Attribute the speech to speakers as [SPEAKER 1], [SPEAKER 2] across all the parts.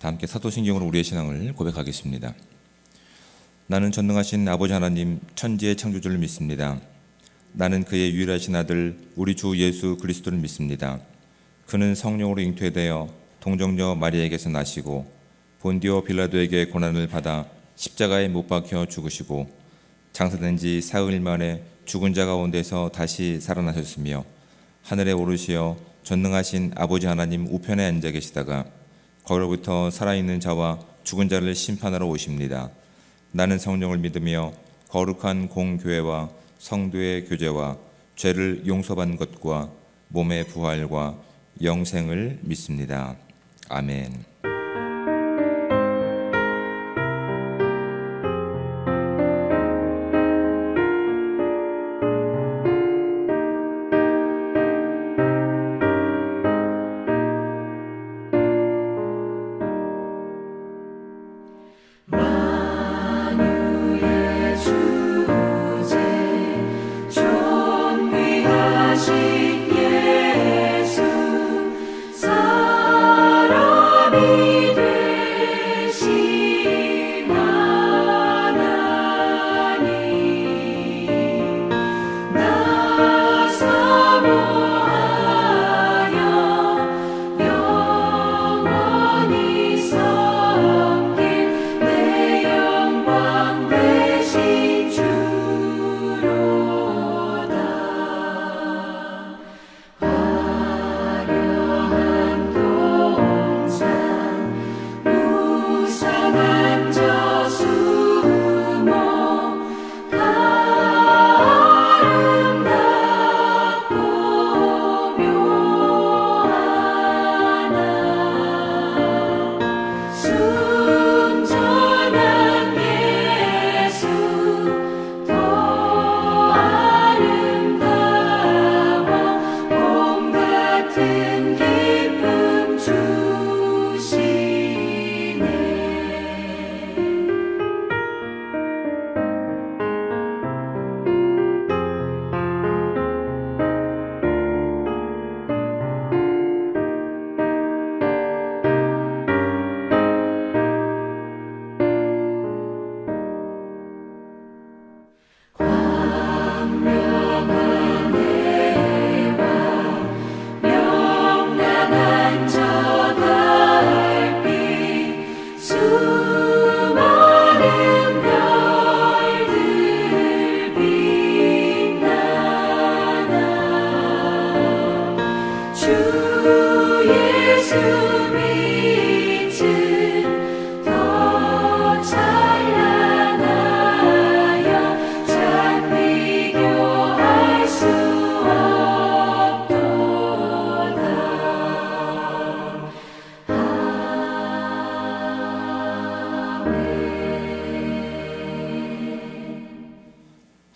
[SPEAKER 1] 다 함께 사도신경으로 우리의 신앙을 고백하겠습니다. 나는 전능하신 아버지 하나님 천지의 창조주를 믿습니다. 나는 그의 유일하신 아들 우리 주 예수 그리스도를 믿습니다. 그는 성령으로 잉태되어 동정녀 마리아에게서 나시고 본디오 빌라도에게 고난을 받아 십자가에 못 박혀 죽으시고 장사된 지 사흘 만에 죽은 자 가운데서 다시 살아나셨으며 하늘에 오르시어 전능하신 아버지 하나님 우편에 앉아 계시다가 거기로부터 살아있는 자와 죽은 자를 심판하러 오십니다. 나는 성령을 믿으며 거룩한 공교회와 성도의 교제와 죄를 용서받는 것과 몸의 부활과 영생을 믿습니다. 아멘.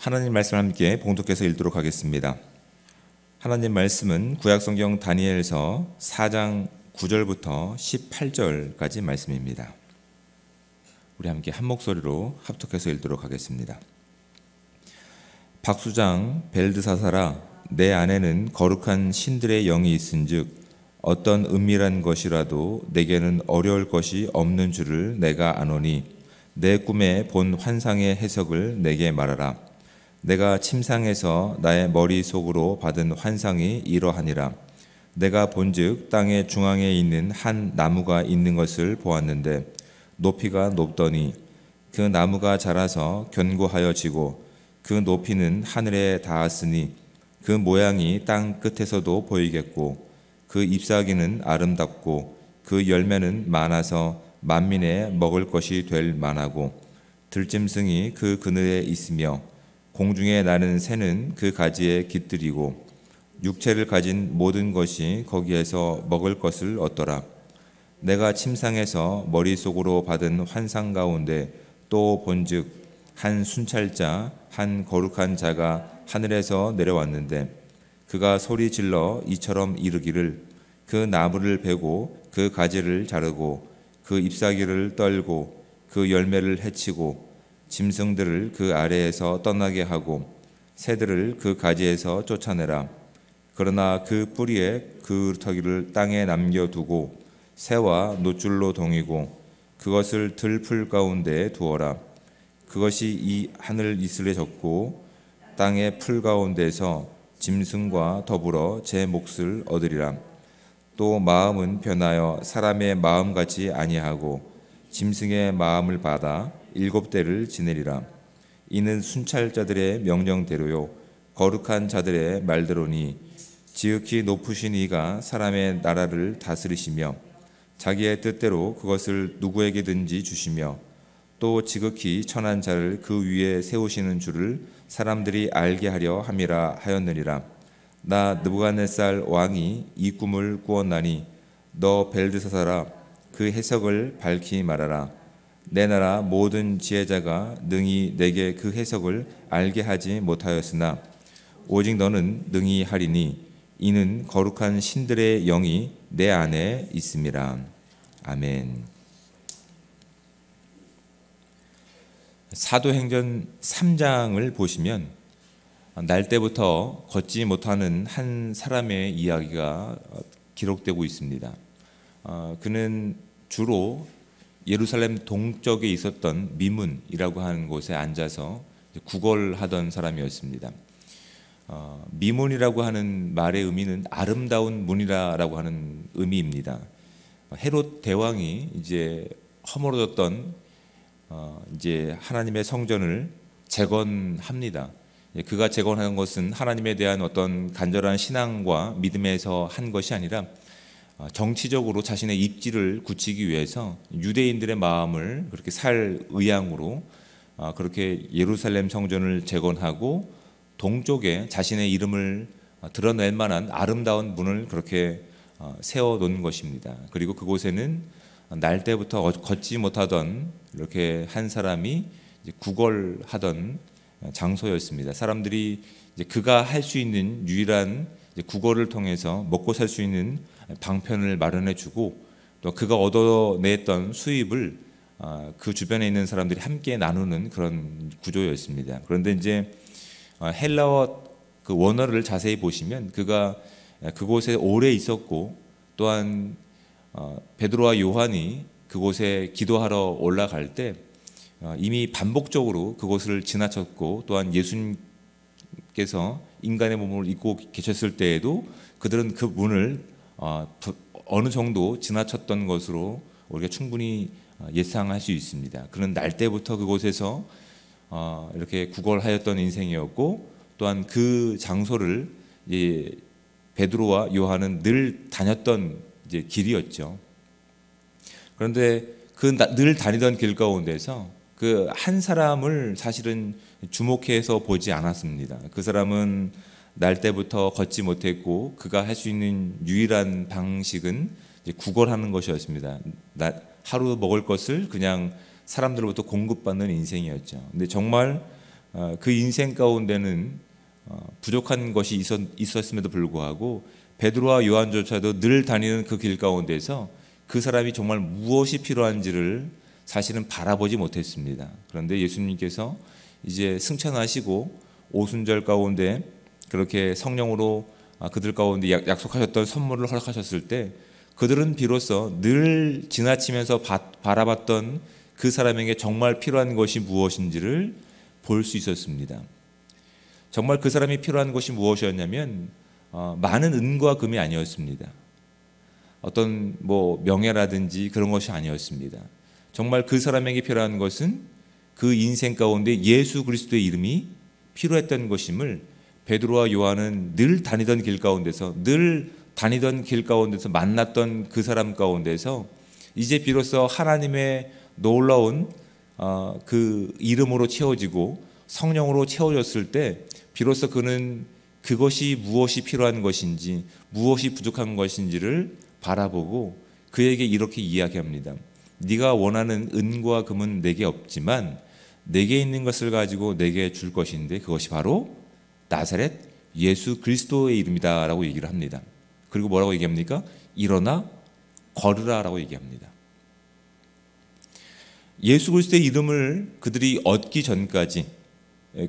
[SPEAKER 1] 하나님 말씀을 함께 봉독해서 읽도록 하겠습니다. 하나님 말씀은 구약성경 다니엘서 4장 9절부터 18절까지 말씀입니다. 우리 함께 한 목소리로 합독해서 읽도록 하겠습니다. 박수장 벨드사사라, 내 안에는 거룩한 신들의 영이 있은즉 어떤 은밀한 것이라도 내게는 어려울 것이 없는 줄을 내가 아노니 내 꿈에 본 환상의 해석을 내게 말하라. 내가 침상에서 나의 머릿속으로 받은 환상이 이러하니라. 내가 본즉 땅의 중앙에 있는 한 나무가 있는 것을 보았는데 높이가 높더니 그 나무가 자라서 견고하여 지고 그 높이는 하늘에 닿았으니 그 모양이 땅 끝에서도 보이겠고 그 잎사귀는 아름답고 그 열매는 많아서 만민의 먹을 것이 될 만하고 들짐승이 그 그늘에 있으며 공중에 나는 새는 그 가지에 깃들이고 육체를 가진 모든 것이 거기에서 먹을 것을 얻더라. 내가 침상에서 머릿속으로 받은 환상 가운데 또 본즉 한 순찰자 한 거룩한 자가 하늘에서 내려왔는데 그가 소리 질러 이처럼 이르기를 그 나무를 베고 그 가지를 자르고 그 잎사귀를 떨고 그 열매를 해치고 짐승들을 그 아래에서 떠나게 하고 새들을 그 가지에서 쫓아내라. 그러나 그 뿌리에 그 흙터기를 땅에 남겨두고 새와 노줄로 동이고 그것을 들풀 가운데 두어라. 그것이 이 하늘 이슬에 젖고 땅의 풀 가운데서 짐승과 더불어 제 몫을 얻으리라. 또 마음은 변하여 사람의 마음 같이 아니하고 짐승의 마음을 받아 7대를 지내리라. 이는 순찰자들의 명령대로요 거룩한 자들의 말대로니 지극히 높으신 이가 사람의 나라를 다스리시며 자기의 뜻대로 그것을 누구에게든지 주시며 또 지극히 천한 자를 그 위에 세우시는 줄을 사람들이 알게 하려 함이라 하였느니라. 나 느부갓네살 왕이 이 꿈을 꾸었나니 너 벨드사사라 그 해석을 밝히 말하라. 내 나라 모든 지혜자가 능히 내게 그 해석을 알게 하지 못하였으나 오직 너는 능히 하리니 이는 거룩한 신들의 영이 내 안에 있음이라. 아멘. 사도행전 3장을 보시면 날 때부터 걷지 못하는 한 사람의 이야기가 기록되고 있습니다. 그는 주로 예루살렘 동쪽에 있었던 미문이라고 하는 곳에 앉아서 구걸하던 사람이었습니다. 미문이라고 하는 말의 의미는 아름다운 문이라고 하는 의미입니다. 헤롯 대왕이 이제 허물어졌던 이제 하나님의 성전을 재건합니다. 그가 재건하는 것은 하나님에 대한 어떤 간절한 신앙과 믿음에서 한 것이 아니라 정치적으로 자신의 입지를 굳히기 위해서 유대인들의 마음을 그렇게 살 의향으로 그렇게 예루살렘 성전을 재건하고 동쪽에 자신의 이름을 드러낼 만한 아름다운 문을 그렇게 세워놓은 것입니다. 그리고 그곳에는 날 때부터 걷지 못하던 이렇게 한 사람이 구걸하던 장소였습니다. 사람들이 이제 그가 할 수 있는 유일한 구걸을 통해서 먹고 살 수 있는 방편을 마련해주고 또 그가 얻어냈던 수입을 그 주변에 있는 사람들이 함께 나누는 그런 구조였습니다. 그런데 이제 헬라어 그 원어를 자세히 보시면 그가 그곳에 오래 있었고 또한 베드로와 요한이 그곳에 기도하러 올라갈 때 이미 반복적으로 그곳을 지나쳤고 또한 예수님께서 인간의 몸을 입고 계셨을 때에도 그들은 그 문을 어느 정도 지나쳤던 것으로 우리가 충분히 예상할 수 있습니다. 그는 날 때부터 그곳에서 이렇게 구걸하였던 인생이었고 또한 그 장소를 베드로와 요한은 늘 다녔던 이제 길이었죠. 그런데 그 늘 다니던 길 가운데서 그 한 사람을 사실은 주목해서 보지 않았습니다. 그 사람은 날 때부터 걷지 못했고 그가 할 수 있는 유일한 방식은 이제 구걸하는 것이었습니다. 하루 먹을 것을 그냥 사람들로부터 공급받는 인생이었죠. 근데 정말 그 인생 가운데는 부족한 것이 있었음에도 불구하고 베드로와 요한조차도 늘 다니는 그 길 가운데서 그 사람이 정말 무엇이 필요한지를 사실은 바라보지 못했습니다. 그런데 예수님께서 이제 승천하시고 오순절 가운데 그렇게 성령으로 그들 가운데 약속하셨던 선물을 허락하셨을 때 그들은 비로소 늘 지나치면서 바라봤던 그 사람에게 정말 필요한 것이 무엇인지를 볼 수 있었습니다. 정말 그 사람이 필요한 것이 무엇이었냐면 많은 은과 금이 아니었습니다. 어떤 명예라든지 그런 것이 아니었습니다. 정말 그 사람에게 필요한 것은 그 인생 가운데 예수 그리스도의 이름이 필요했던 것임을 베드로와 요한은 늘 다니던 길 가운데서 만났던 그 사람 가운데서 이제 비로소 하나님의 놀라운 그 이름으로 채워지고 성령으로 채워졌을 때 비로소 그는 그것이 무엇이 필요한 것인지 무엇이 부족한 것인지를 바라보고 그에게 이렇게 이야기합니다. 네가 원하는 은과 금은 내게 없지만 내게 있는 것을 가지고 내게 줄 것인데 그것이 바로 나사렛 예수 그리스도의 이름이다 라고 얘기를 합니다. 그리고 뭐라고 얘기합니까? 일어나 걸으라 라고 얘기합니다. 예수 그리스도의 이름을 그들이 얻기 전까지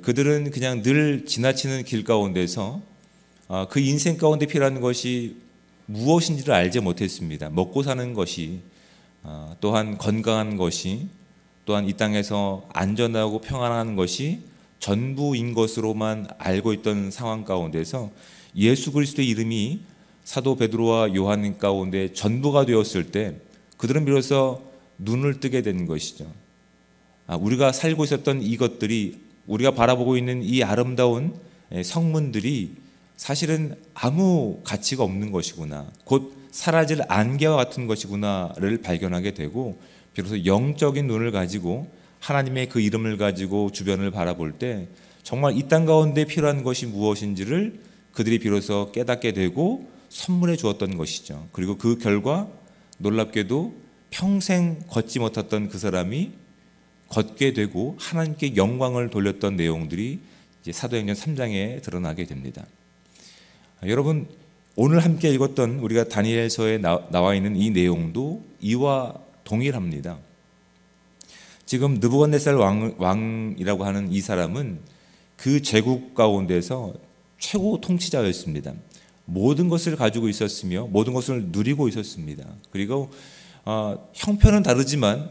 [SPEAKER 1] 그들은 그냥 늘 지나치는 길 가운데서 그 인생 가운데 필요한 것이 무엇인지를 알지 못했습니다. 먹고 사는 것이, 또한 건강한 것이, 또한 이 땅에서 안전하고 평안한 것이 전부인 것으로만 알고 있던 상황 가운데서 예수 그리스도의 이름이 사도 베드로와 요한 가운데 전부가 되었을 때 그들은 비로소 눈을 뜨게 된 것이죠. 우리가 살고 있었던 이것들이, 우리가 바라보고 있는 이 아름다운 성문들이 사실은 아무 가치가 없는 것이구나, 곧 사라질 안개와 같은 것이구나를 발견하게 되고, 비로소 영적인 눈을 가지고 하나님의 그 이름을 가지고 주변을 바라볼 때 정말 이 땅 가운데 필요한 것이 무엇인지를 그들이 비로소 깨닫게 되고 선물해 주었던 것이죠. 그리고 그 결과 놀랍게도 평생 걷지 못했던 그 사람이 걷게 되고 하나님께 영광을 돌렸던 내용들이 이제 사도행전 3장에 드러나게 됩니다. 여러분, 오늘 함께 읽었던 우리가 다니엘서에 나와 있는 이 내용도 이와 동일합니다. 지금 느부갓네살 왕이라고 하는 이 사람은 그 제국 가운데서 최고 통치자였습니다. 모든 것을 가지고 있었으며 모든 것을 누리고 있었습니다. 그리고 형편은 다르지만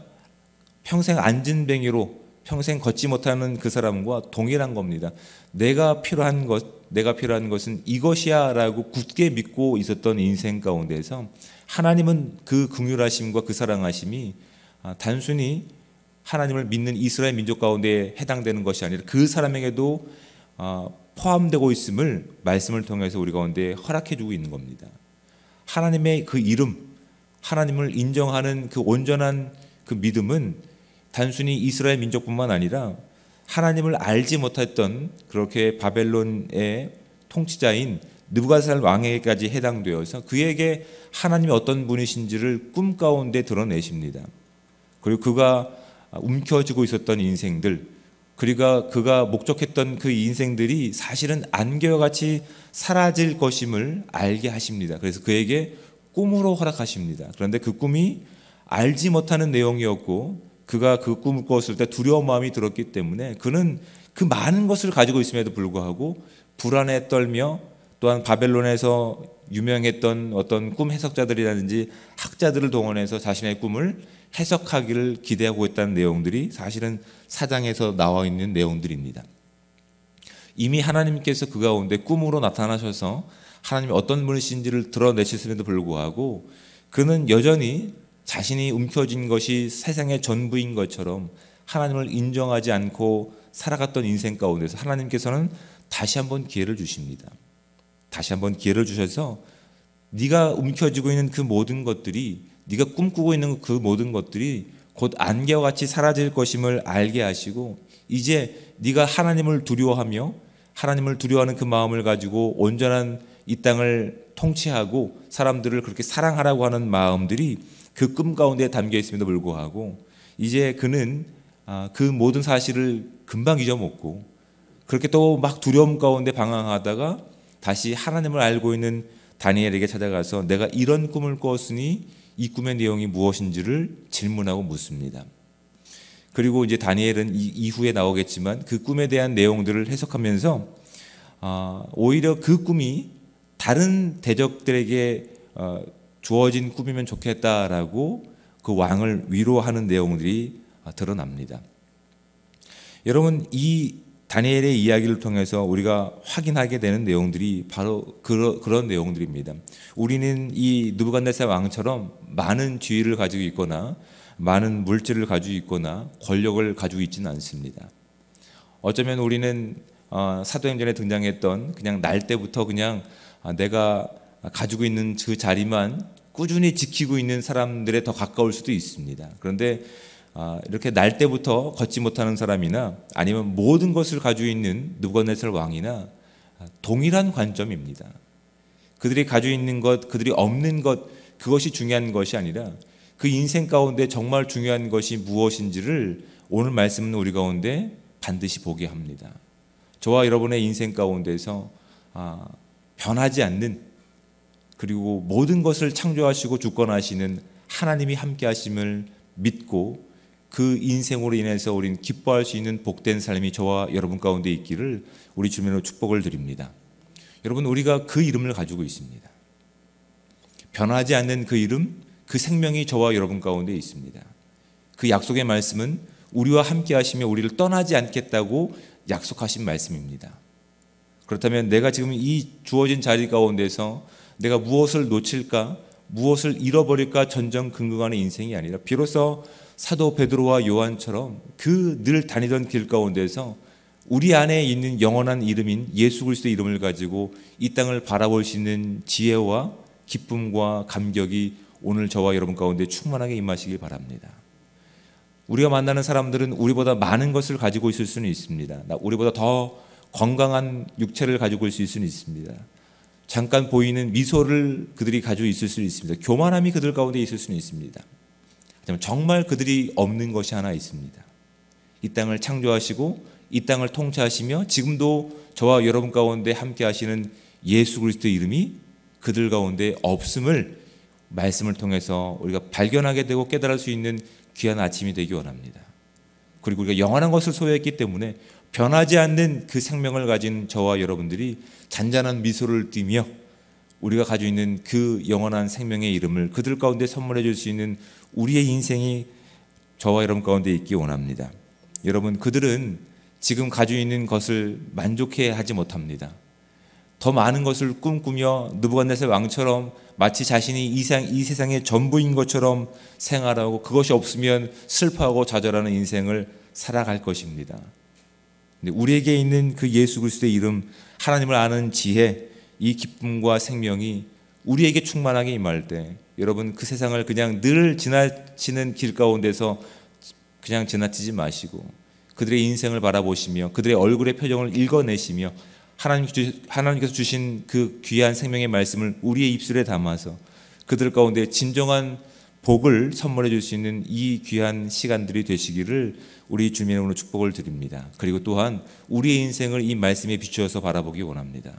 [SPEAKER 1] 평생 안진뱅이로 평생 걷지 못하는 그 사람과 동일한 겁니다. 내가 필요한 것은 이것이야 라고 굳게 믿고 있었던 인생 가운데서 하나님은 그 긍휼하심과 그 사랑하심이 단순히 하나님을 믿는 이스라엘 민족 가운데 해당되는 것이 아니라 그 사람에게도 포함되고 있음을 말씀을 통해서 우리 가운데 허락해 주고 있는 겁니다. 하나님의 그 이름, 하나님을 인정하는 그 온전한 그 믿음은 단순히 이스라엘 민족뿐만 아니라 하나님을 알지 못했던 그렇게 바벨론의 통치자인 느부갓네살 왕에게까지 해당되어서 그에게 하나님이 어떤 분이신지를 꿈 가운데 드러내십니다. 그리고 그가 움켜쥐고 있었던 인생들, 그리고 그가 목적했던 그 인생들이 사실은 안개와 같이 사라질 것임을 알게 하십니다. 그래서 그에게 꿈으로 허락하십니다. 그런데 그 꿈이 알지 못하는 내용이었고 그가 그 꿈을 꿨을 때 두려운 마음이 들었기 때문에 그는 그 많은 것을 가지고 있음에도 불구하고 불안에 떨며, 또한 바벨론에서 유명했던 어떤 꿈 해석자들이라든지 학자들을 동원해서 자신의 꿈을 해석하기를 기대하고 있다는 내용들이 사실은 사장에서 나와 있는 내용들입니다. 이미 하나님께서 그 가운데 꿈으로 나타나셔서 하나님이 어떤 분이신지를 드러내셨음에도 불구하고 그는 여전히 자신이 움켜쥔 것이 세상의 전부인 것처럼 하나님을 인정하지 않고 살아갔던 인생 가운데서 하나님께서는 다시 한번 기회를 주십니다. 다시 한번 기회를 주셔서 네가 움켜쥐고 있는 그 모든 것들이, 네가 꿈꾸고 있는 그 모든 것들이 곧 안개와 같이 사라질 것임을 알게 하시고, 이제 네가 하나님을 두려워하며 하나님을 두려워하는 그 마음을 가지고 온전한 이 땅을 통치하고 사람들을 그렇게 사랑하라고 하는 마음들이 그 꿈 가운데 담겨 있음에도 불구하고 이제 그는 그 모든 사실을 금방 잊어먹고 그렇게 또 막 두려움 가운데 방황하다가 다시 하나님을 알고 있는 다니엘에게 찾아가서 내가 이런 꿈을 꿨으니 이 꿈의 내용이 무엇인지를 질문하고 묻습니다. 그리고 이제 다니엘은 이후에 나오겠지만 그 꿈에 대한 내용들을 해석하면서 오히려 그 꿈이 다른 대적들에게 주어진 꿈이면 좋겠다라고 그 왕을 위로하는 내용들이 드러납니다. 여러분, 이 다니엘의 이야기를 통해서 우리가 확인하게 되는 내용들이 바로 그런 내용들입니다. 우리는 이 느부갓네살 왕처럼 많은 지위를 가지고 있거나 많은 물질을 가지고 있거나 권력을 가지고 있지는 않습니다. 어쩌면 우리는 사도행전에 등장했던 그냥 날 때부터 그냥 내가 가지고 있는 그 자리만 꾸준히 지키고 있는 사람들에 더 가까울 수도 있습니다. 그런데 이렇게 날 때부터 걷지 못하는 사람이나 아니면 모든 것을 가지고 있는 느부갓네살 왕이나 동일한 관점입니다. 그들이 가지고 있는 것, 그들이 없는 것, 그것이 중요한 것이 아니라 그 인생 가운데 정말 중요한 것이 무엇인지를 오늘 말씀은 우리 가운데 반드시 보게 합니다. 저와 여러분의 인생 가운데서 변하지 않는, 그리고 모든 것을 창조하시고 주권하시는 하나님이 함께 하심을 믿고 그 인생으로 인해서 우리는 기뻐할 수 있는 복된 삶이 저와 여러분 가운데 있기를 우리 주님으로 축복을 드립니다. 여러분, 우리가 그 이름을 가지고 있습니다. 변하지 않는 그 이름, 그 생명이 저와 여러분 가운데 있습니다. 그 약속의 말씀은 우리와 함께 하시며 우리를 떠나지 않겠다고 약속하신 말씀입니다. 그렇다면 내가 지금 이 주어진 자리 가운데서 내가 무엇을 놓칠까, 무엇을 잃어버릴까 전전긍긍하는 인생이 아니라 비로소 사도 베드로와 요한처럼 그 늘 다니던 길 가운데서 우리 안에 있는 영원한 이름인 예수 그리스도의 이름을 가지고 이 땅을 바라볼 수 있는 지혜와 기쁨과 감격이 오늘 저와 여러분 가운데 충만하게 임하시길 바랍니다. 우리가 만나는 사람들은 우리보다 많은 것을 가지고 있을 수는 있습니다. 우리보다 더 건강한 육체를 가지고 있을 수는 있습니다. 잠깐 보이는 미소를 그들이 가지고 있을 수 있습니다. 교만함이 그들 가운데 있을 수는 있습니다. 정말 그들이 없는 것이 하나 있습니다. 이 땅을 창조하시고 이 땅을 통치하시며 지금도 저와 여러분 가운데 함께 하시는 예수 그리스도의 이름이 그들 가운데 없음을 말씀을 통해서 우리가 발견하게 되고 깨달을 수 있는 귀한 아침이 되기 원합니다. 그리고 우리가 영원한 것을 소유했기 때문에 변하지 않는 그 생명을 가진 저와 여러분들이 잔잔한 미소를 띠며 우리가 가지고 있는 그 영원한 생명의 이름을 그들 가운데 선물해 줄 수 있는 우리의 인생이 저와 여러분 가운데 있기 원합니다. 여러분, 그들은 지금 가지고 있는 것을 만족해 하지 못합니다. 더 많은 것을 꿈꾸며 느부갓네살 왕처럼 마치 자신이 이 세상의 전부인 것처럼 생활하고 그것이 없으면 슬퍼하고 좌절하는 인생을 살아갈 것입니다. 근데 우리에게 있는 그 예수 그리스도의 이름, 하나님을 아는 지혜, 이 기쁨과 생명이 우리에게 충만하게 임할 때 여러분, 그 세상을 그냥 늘 지나치는 길 가운데서 그냥 지나치지 마시고 그들의 인생을 바라보시며 그들의 얼굴의 표정을 읽어내시며 하나님께서 주신 그 귀한 생명의 말씀을 우리의 입술에 담아서 그들 가운데 진정한 복을 선물해 줄 수 있는 이 귀한 시간들이 되시기를 우리 주님의 이름으로 축복을 드립니다. 그리고 또한 우리의 인생을 이 말씀에 비추어서 바라보기 원합니다.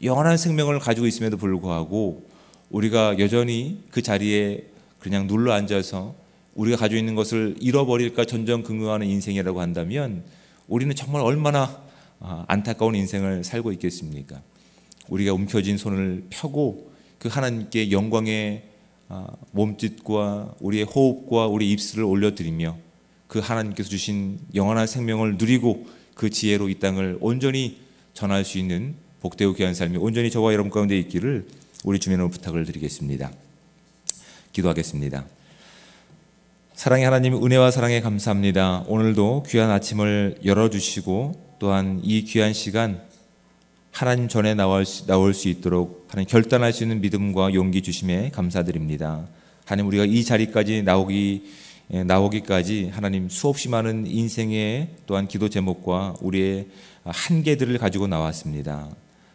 [SPEAKER 1] 영원한 생명을 가지고 있음에도 불구하고 우리가 여전히 그 자리에 그냥 눌러 앉아서 우리가 가지고 있는 것을 잃어버릴까 전전긍긍하는 인생이라고 한다면 우리는 정말 얼마나 안타까운 인생을 살고 있겠습니까? 우리가 움켜쥔 손을 펴고 그 하나님께 영광의 몸짓과 우리의 호흡과 우리의 입술을 올려드리며 그 하나님께서 주신 영원한 생명을 누리고 그 지혜로 이 땅을 온전히 전할 수 있는 복되고 귀한 삶이 온전히 저와 여러분 가운데 있기를 우리 주님으로 부탁을 드리겠습니다. 기도하겠습니다. 사랑의 하나님, 은혜와 사랑에 감사합니다. 오늘도 귀한 아침을 열어주시고 또한 이 귀한 시간 하나님 전에 나올 수 있도록 하나님 결단할 수 있는 믿음과 용기 주심에 감사드립니다. 하나님, 우리가 이 자리까지 나오기까지 하나님 수없이 많은 인생의 또한 기도 제목과 우리의 한계들을 가지고 나왔습니다.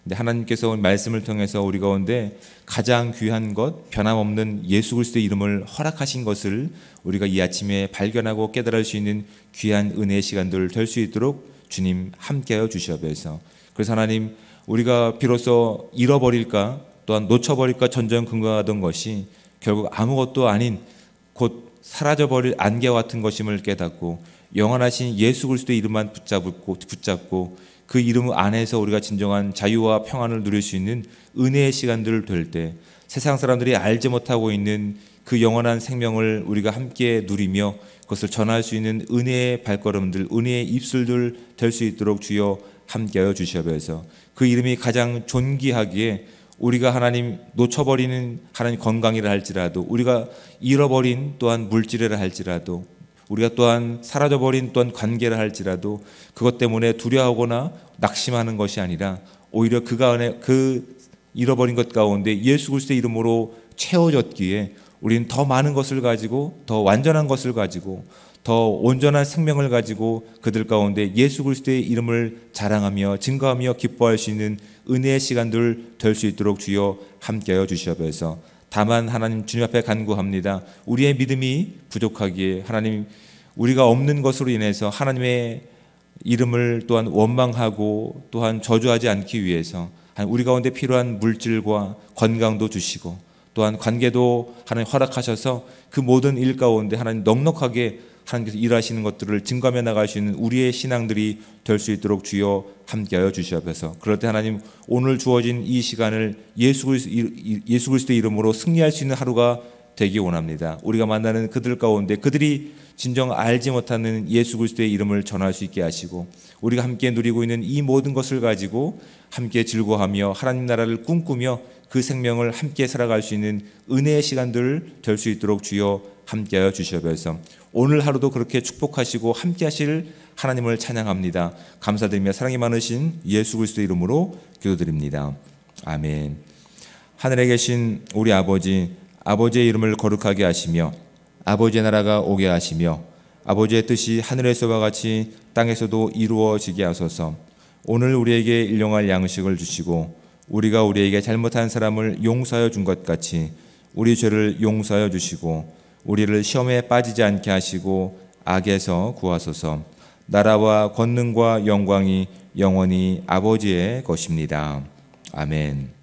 [SPEAKER 1] 근데 하나님께서 말씀을 통해서 우리 가운데 가장 귀한 것, 변함없는 예수 그리스도의 이름을 허락하신 것을 우리가 이 아침에 발견하고 깨달을 수 있는 귀한 은혜의 시간들 될 수 있도록 주님 함께하여 주시옵소서. 그래서 하나님, 우리가 비로소 잃어버릴까 또한 놓쳐버릴까 전전긍긍하던 것이 결국 아무것도 아닌 곧 사라져버릴 안개와 같은 것임을 깨닫고 영원하신 예수 그리스도의 이름만 붙잡고 그 이름 안에서 우리가 진정한 자유와 평안을 누릴 수 있는 은혜의 시간들 될 때 세상 사람들이 알지 못하고 있는 그 영원한 생명을 우리가 함께 누리며 그것을 전할 수 있는 은혜의 발걸음들, 은혜의 입술들 될 수 있도록 주여 함께하여 주시옵소서. 그 이름이 가장 존귀하기에 우리가 하나님 놓쳐버리는 하나님 건강이라 할지라도 우리가 잃어버린 또한 물질이라 할지라도 우리가 또한 사라져버린 또한 관계라 할지라도 그것 때문에 두려워하거나 낙심하는 것이 아니라 오히려 그 잃어버린 것 가운데 예수 그리스도의 이름으로 채워졌기에 우리는 더 많은 것을 가지고 더 완전한 것을 가지고 더 온전한 생명을 가지고 그들 가운데 예수 그리스도의 이름을 자랑하며 증거하며 기뻐할 수 있는 은혜의 시간들 될 수 있도록 주여 함께하여 주시옵소서. 다만 하나님 주님 앞에 간구합니다. 우리의 믿음이 부족하기에 하나님 우리가 없는 것으로 인해서 하나님의 이름을 또한 원망하고 또한 저주하지 않기 위해서 우리 가운데 필요한 물질과 건강도 주시고 또한 관계도 하나님 허락하셔서 그 모든 일 가운데 하나님 넉넉하게 하나님께서 일하시는 것들을 증거하며 나갈 수 있는 우리의 신앙들이 될 수 있도록 주여 함께하여 주시옵소서. 그럴 때 하나님, 오늘 주어진 이 시간을 예수 그리스도의 이름으로 승리할 수 있는 하루가 되기 원합니다. 우리가 만나는 그들 가운데 그들이 진정 알지 못하는 예수 그리스도의 이름을 전할 수 있게 하시고, 우리가 함께 누리고 있는 이 모든 것을 가지고 함께 즐거워하며 하나님 나라를 꿈꾸며 그 생명을 함께 살아갈 수 있는 은혜의 시간들 될 수 있도록 주여 함께하여 주시옵소서. 오늘 하루도 그렇게 축복하시고 함께하실 하나님을 찬양합니다. 감사드리며 사랑이 많으신 예수 그리스도의 이름으로 기도드립니다. 아멘. 하늘에 계신 우리 아버지, 아버지의 이름을 거룩하게 하시며 아버지의 나라가 오게 하시며 아버지의 뜻이 하늘에서와 같이 땅에서도 이루어지게 하소서. 오늘 우리에게 일용할 양식을 주시고 우리가 우리에게 잘못한 사람을 용서하여 준 것 같이 우리 죄를 용서하여 주시고 우리를 시험에 빠지지 않게 하시고 악에서 구하소서. 나라와 권능과 영광이 영원히 아버지의 것입니다. 아멘.